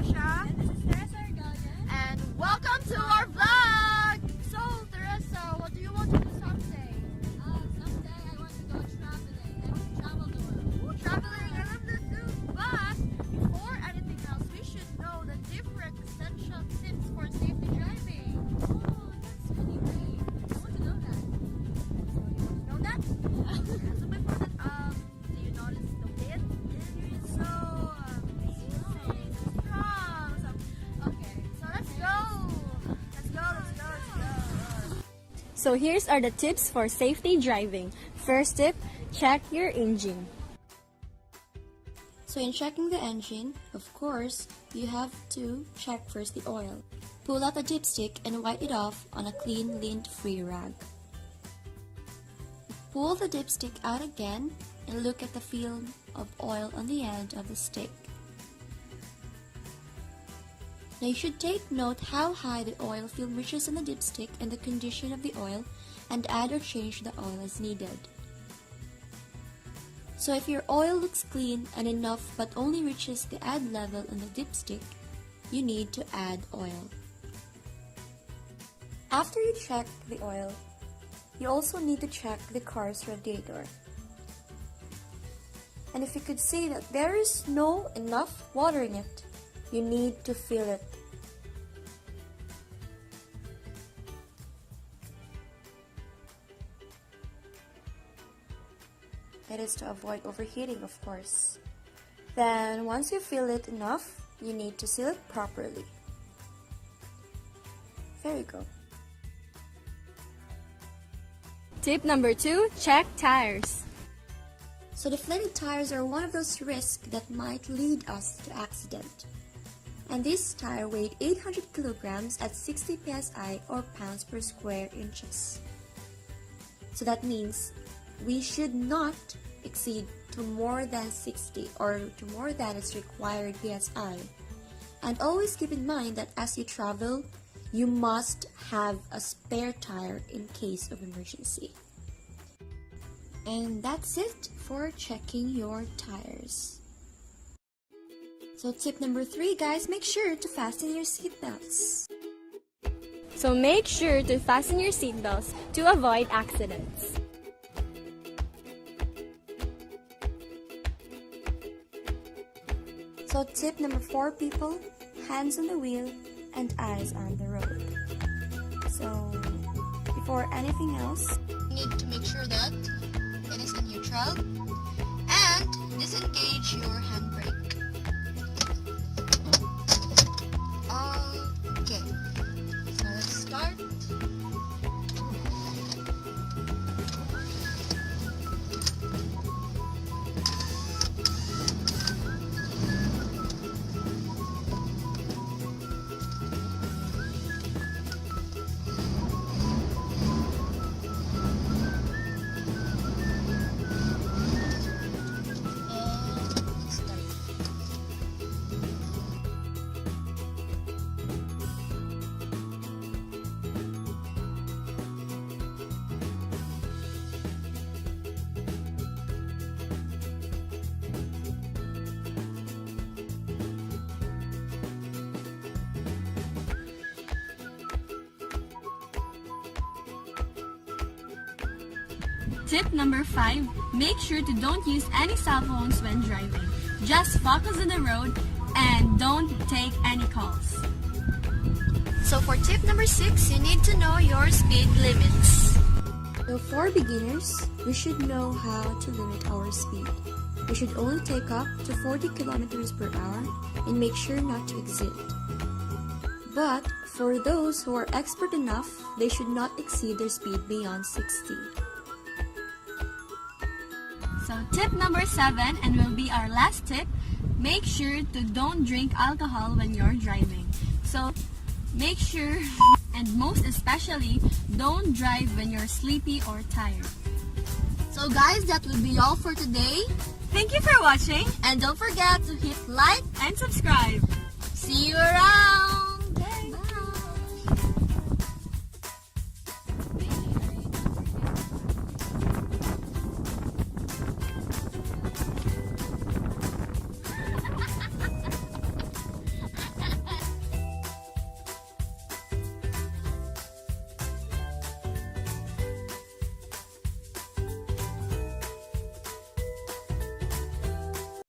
Tasha. And this is Teresa Argalia. And welcome to our vlog! So, Teresa, what do you want to do someday? Someday I want to go traveling. I want to travel the world. Ooh, traveling, I love that too. But, before anything else, we should know the different essential tips for safety driving. Oh, that's really great. I want to know that. Know that? So before that, do you notice the wind? It is so amazing, so strong. Okay, so let's go. Let's go. So here's are the tips for safety driving. First tip, check your engine. So in checking the engine, of course, you have to check first the oil. Pull out the dipstick and wipe it off on a clean, lint-free rag. Pull the dipstick out again and look at the film of oil on the end of the stick. Now you should take note how high the oil film reaches on the dipstick and the condition of the oil, and add or change the oil as needed. So if your oil looks clean and enough but only reaches the add level on the dipstick, you need to add oil. After you check the oil, you also need to check the car's radiator. And if you could see that there is no enough water in it, you need to fill it. It is to avoid overheating, of course. Then, once you fill it enough, you need to seal it properly. There you go. Tip number 2, check tires. So deflated tires are one of those risks that might lead us to accident. And this tire weighed 800 kilograms at 60 psi or pounds per square inches. So that means we should not exceed to more than 60 or to more than its required psi. And always keep in mind that as you travel, you must have a spare tire in case of emergency. And that's it for checking your tires. So tip number 3, guys, make sure to fasten your seatbelts. So make sure to fasten your seatbelts to avoid accidents. So tip number 4, people, hands on the wheel and eyes on the road. So before anything else, you need to make sure that it is in neutral and disengage your handbrake. Okay, so let's start. Tip number 5, make sure to don't use any cell phones when driving. Just focus on the road and don't take any calls. So for tip number 6, you need to know your speed limits. So for beginners, we should know how to limit our speed. We should only take up to 40 kilometers per hour and make sure not to exceed. But for those who are expert enough, they should not exceed their speed beyond 60. So tip number 7, and will be our last tip, make sure to don't drink alcohol when you're driving. So make sure, and most especially, don't drive when you're sleepy or tired. So guys, that will be all for today. Thank you for watching, And don't forget to hit like and subscribe. See you around!